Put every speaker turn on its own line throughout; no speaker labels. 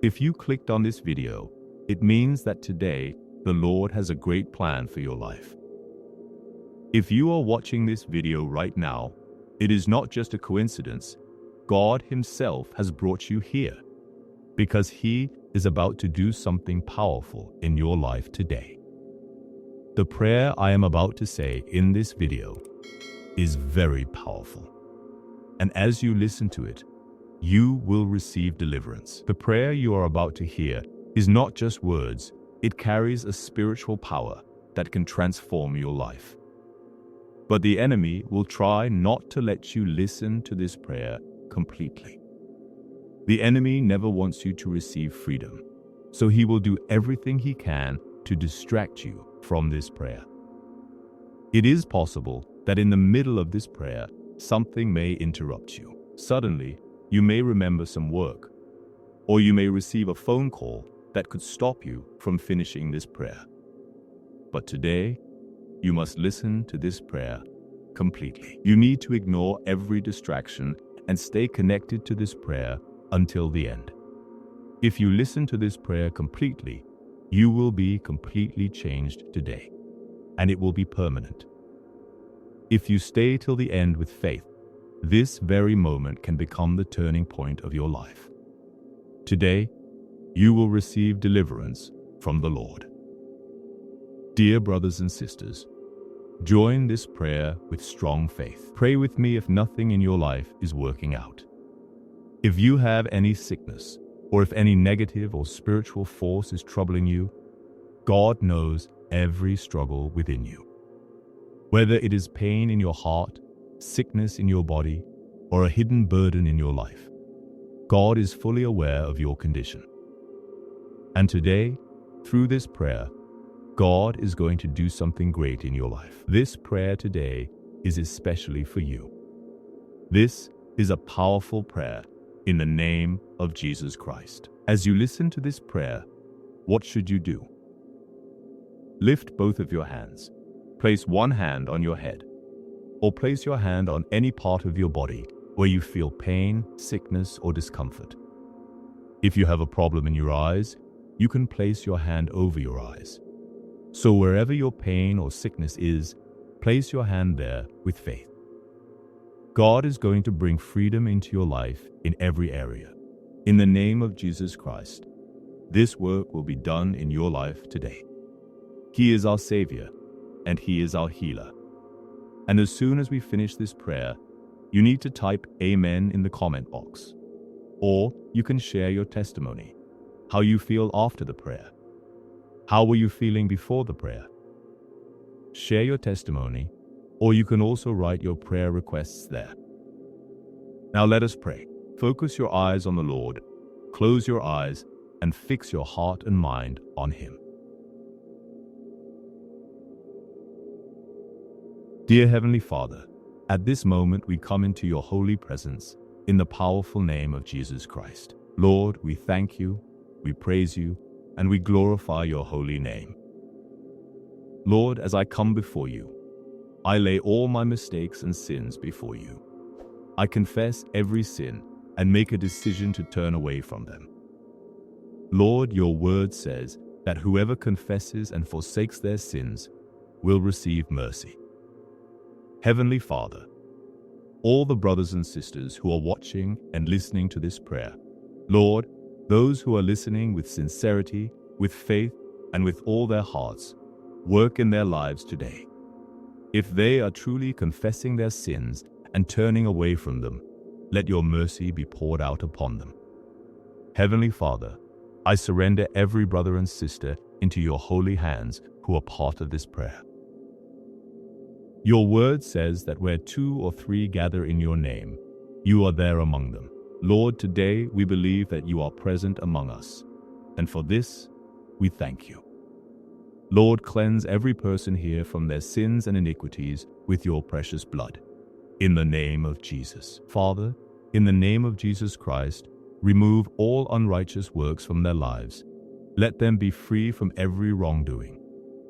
If you clicked on this video, it means that today the Lord has a great plan for your life. If you are watching this video right now, it is not just a coincidence. God Himself has brought you here because He is about to do something powerful in your life today. The prayer I am about to say in this video is very powerful. And as you listen to it, you will receive deliverance. The prayer you are about to hear is not just words, it carries a spiritual power that can transform your life. But the enemy will try not to let you listen to this prayer completely. The enemy never wants you to receive freedom, so he will do everything he can to distract you from this prayer. It is possible that in the middle of this prayer, something may interrupt you. Suddenly, you may remember some work, or you may receive a phone call that could stop you from finishing this prayer. But today, you must listen to this prayer completely. You need to ignore every distraction and stay connected to this prayer until the end. If you listen to this prayer completely, you will be completely changed today, and it will be permanent. If you stay till the end with faith, this very moment can become the turning point of your life. Today, you will receive deliverance from the Lord. Dear brothers and sisters, join this prayer with strong faith. Pray with me if nothing in your life is working out. If you have any sickness, or if any negative or spiritual force is troubling you, God knows every struggle within you. Whether it is pain in your heart, sickness in your body, or a hidden burden in your life, God is fully aware of your condition. And today, through this prayer, God is going to do something great in your life. This prayer today is especially for you. This is a powerful prayer in the name of Jesus Christ. As you listen to this prayer, what should you do? Lift both of your hands. Place one hand on your head, or place your hand on any part of your body where you feel pain, sickness, or discomfort. If you have a problem in your eyes, you can place your hand over your eyes. So wherever your pain or sickness is, place your hand there with faith. God is going to bring freedom into your life in every area. In the name of Jesus Christ, this work will be done in your life today. He is our Savior, and He is our healer. And as soon as we finish this prayer, you need to type Amen in the comment box. Or you can share your testimony, how you feel after the prayer. How were you feeling before the prayer? Share your testimony, or you can also write your prayer requests there. Now let us pray. Focus your eyes on the Lord, close your eyes, and fix your heart and mind on Him. Dear Heavenly Father, at this moment we come into your holy presence in the powerful name of Jesus Christ. Lord, we thank you, we praise you, and we glorify your holy name. Lord, as I come before you, I lay all my mistakes and sins before you. I confess every sin and make a decision to turn away from them. Lord, your word says that whoever confesses and forsakes their sins will receive mercy. Heavenly Father, all the brothers and sisters who are watching and listening to this prayer, Lord, those who are listening with sincerity, with faith, and with all their hearts, work in their lives today. If they are truly confessing their sins and turning away from them, let your mercy be poured out upon them. Heavenly Father, I surrender every brother and sister into your holy hands who are part of this prayer. Your word says that where 2 or 3 gather in your name, you are there among them. Lord, today we believe that you are present among us, and for this, we thank you. Lord, cleanse every person here from their sins and iniquities with your precious blood. In the name of Jesus. Father, in the name of Jesus Christ, remove all unrighteous works from their lives. Let them be free from every wrongdoing,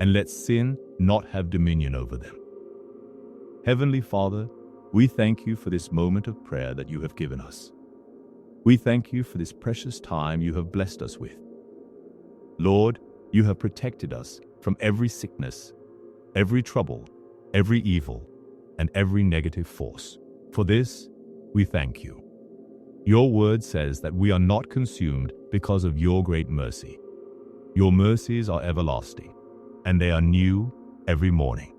and let sin not have dominion over them. Heavenly Father, we thank you for this moment of prayer that you have given us. We thank you for this precious time you have blessed us with. Lord, you have protected us from every sickness, every trouble, every evil, and every negative force. For this, we thank you. Your word says that we are not consumed because of your great mercy. Your mercies are everlasting, and they are new every morning.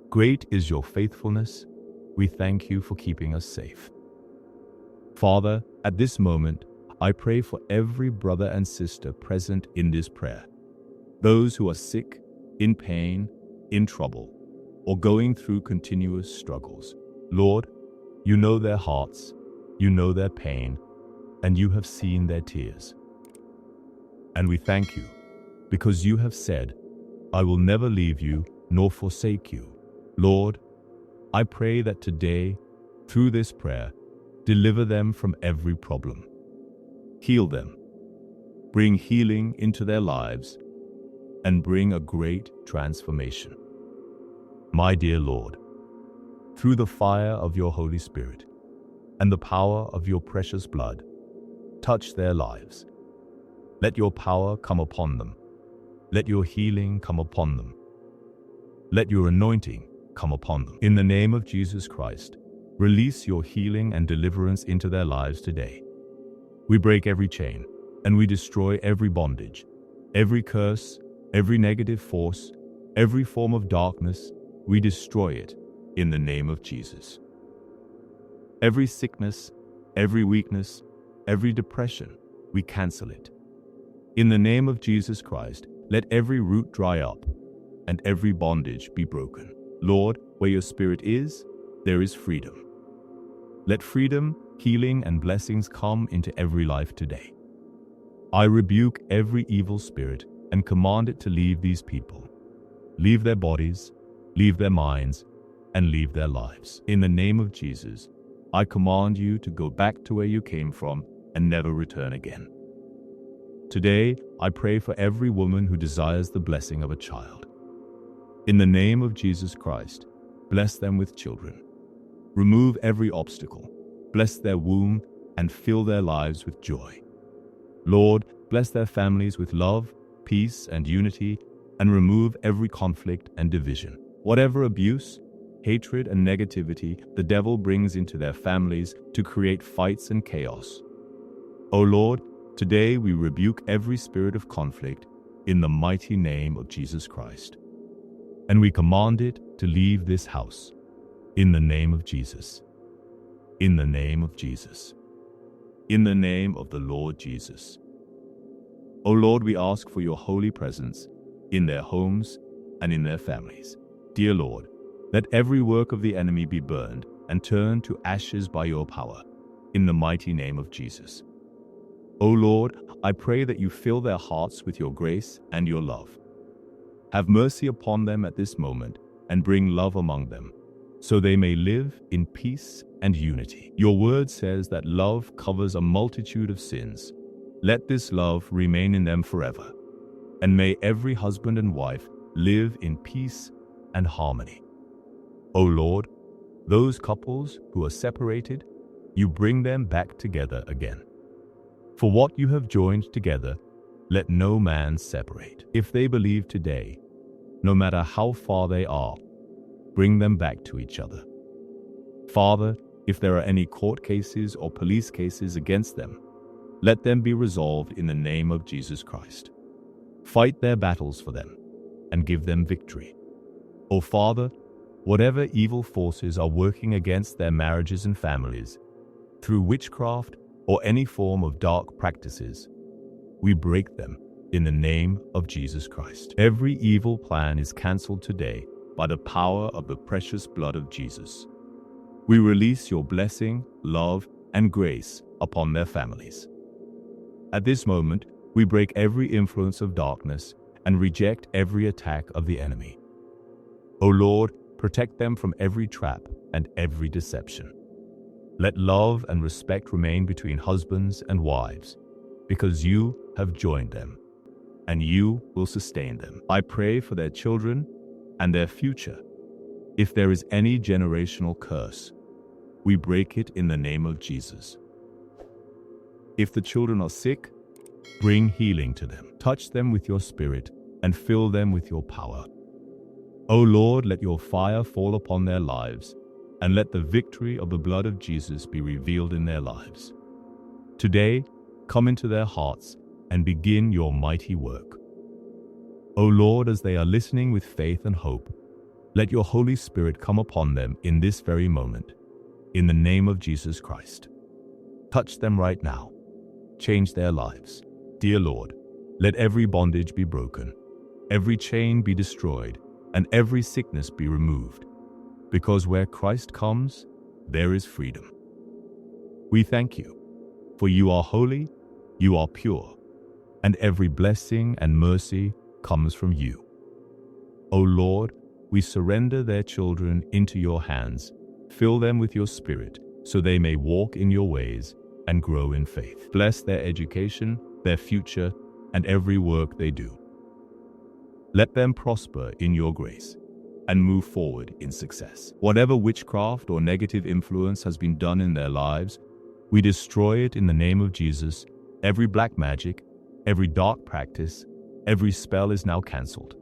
Great is your faithfulness. We thank you for keeping us safe. Father, at this moment, I pray for every brother and sister present in this prayer. Those who are sick, in pain, in trouble, or going through continuous struggles. Lord, you know their hearts, you know their pain, and you have seen their tears. And we thank you, because you have said, I will never leave you nor forsake you. Lord, I pray that today, through this prayer, deliver them from every problem. Heal them, bring healing into their lives, and bring a great transformation. My dear Lord, through the fire of your Holy Spirit and the power of your precious blood, touch their lives. Let your power come upon them. Let your healing come upon them. Let your anointing come upon them. In the name of Jesus Christ, release your healing and deliverance into their lives today. We break every chain and we destroy every bondage, every curse, every negative force, every form of darkness. We destroy it in the name of Jesus. Every sickness, every weakness, every depression, we cancel it. In the name of Jesus Christ, let every root dry up and every bondage be broken. Lord, where your spirit is, there is freedom. Let freedom, healing, and blessings come into every life today. I rebuke every evil spirit and command it to leave these people. Leave their bodies, leave their minds, and leave their lives. In the name of Jesus, I command you to go back to where you came from and never return again. Today, I pray for every woman who desires the blessing of a child. In the name of Jesus Christ, bless them with children. Remove every obstacle, bless their womb, and fill their lives with joy. Lord, bless their families with love, peace, and unity, and remove every conflict and division. Whatever abuse, hatred, and negativity the devil brings into their families to create fights and chaos. O Lord, today we rebuke every spirit of conflict in the mighty name of Jesus Christ. And we command it to leave this house in the name of Jesus. In the name of Jesus. In the name of the Lord Jesus. O Lord, we ask for your holy presence in their homes and in their families. Dear Lord, let every work of the enemy be burned and turned to ashes by your power, in the mighty name of Jesus. O Lord, I pray that you fill their hearts with your grace and your love. Have mercy upon them at this moment and bring love among them, so they may live in peace and unity. Your word says that love covers a multitude of sins. Let this love remain in them forever, and may every husband and wife live in peace and harmony. O Lord, those couples who are separated, you bring them back together again. For what you have joined together, let no man separate. If they believe today, no matter how far they are, bring them back to each other. Father, if there are any court cases or police cases against them, let them be resolved in the name of Jesus Christ. Fight their battles for them and give them victory. O Father, whatever evil forces are working against their marriages and families, through witchcraft or any form of dark practices, we break them in the name of Jesus Christ. Every evil plan is cancelled today by the power of the precious blood of Jesus. We release your blessing, love, and grace upon their families. At this moment, we break every influence of darkness and reject every attack of the enemy. O Lord, protect them from every trap and every deception. Let love and respect remain between husbands and wives, because you have joined them, and you will sustain them. I pray for their children and their future. If there is any generational curse, we break it in the name of Jesus. If the children are sick, bring healing to them. Touch them with your spirit and fill them with your power. O Lord, let your fire fall upon their lives, and let the victory of the blood of Jesus be revealed in their lives. Today, come into their hearts and begin your mighty work. O Lord, as they are listening with faith and hope, let your Holy Spirit come upon them in this very moment, in the name of Jesus Christ. Touch them right now. Change their lives. Dear Lord, let every bondage be broken, every chain be destroyed, and every sickness be removed, because where Christ comes, there is freedom. We thank you, for you are holy, you are pure, and every blessing and mercy comes from you. O Lord, we surrender their children into your hands. Fill them with your Spirit, so they may walk in your ways and grow in faith. Bless their education, their future, and every work they do. Let them prosper in your grace and move forward in success. Whatever witchcraft or negative influence has been done in their lives, we destroy it in the name of Jesus. Every black magic, every dark practice, every spell is now cancelled.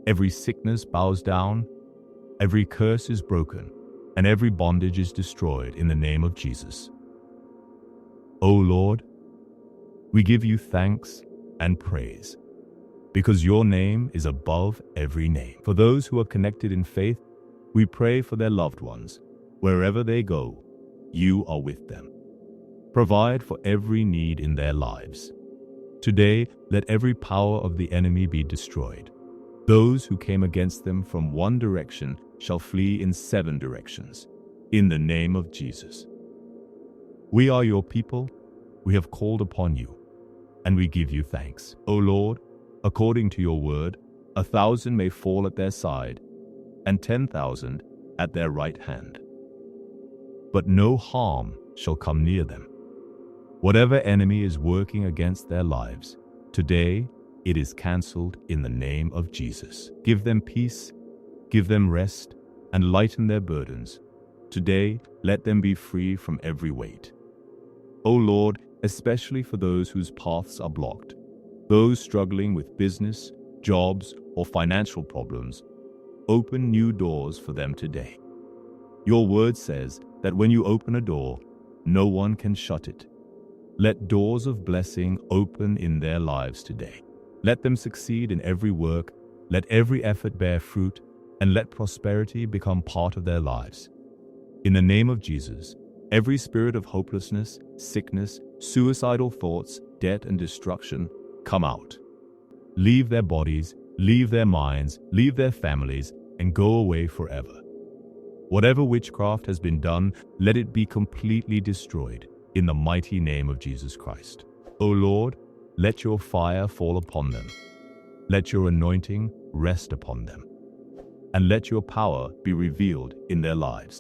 Every sickness bows down, every curse is broken, and every bondage is destroyed in the name of Jesus. O Lord, we give you thanks and praise, because your name is above every name. For those who are connected in faith, we pray for their loved ones. Wherever they go, you are with them. Provide for every need in their lives. Today, let every power of the enemy be destroyed. Those who came against them from one direction shall flee in 7 directions, in the name of Jesus. We are your people, we have called upon you, and we give you thanks. O Lord, according to your word, 1,000 may fall at their side, and 10,000 at their right hand, but no harm shall come near them. Whatever enemy is working against their lives, today it is cancelled in the name of Jesus. Give them peace, give them rest, and lighten their burdens. Today, let them be free from every weight. O Lord, especially for those whose paths are blocked, those struggling with business, jobs, or financial problems, open new doors for them today. Your word says that when you open a door, no one can shut it. Let doors of blessing open in their lives today. Let them succeed in every work, let every effort bear fruit, and let prosperity become part of their lives. In the name of Jesus, every spirit of hopelessness, sickness, suicidal thoughts, debt, and destruction, come out. Leave their bodies, leave their minds, leave their families, and go away forever. Whatever witchcraft has been done, let it be completely destroyed in the mighty name of Jesus Christ. O Lord, let your fire fall upon them. Let your anointing rest upon them. And let your power be revealed in their lives.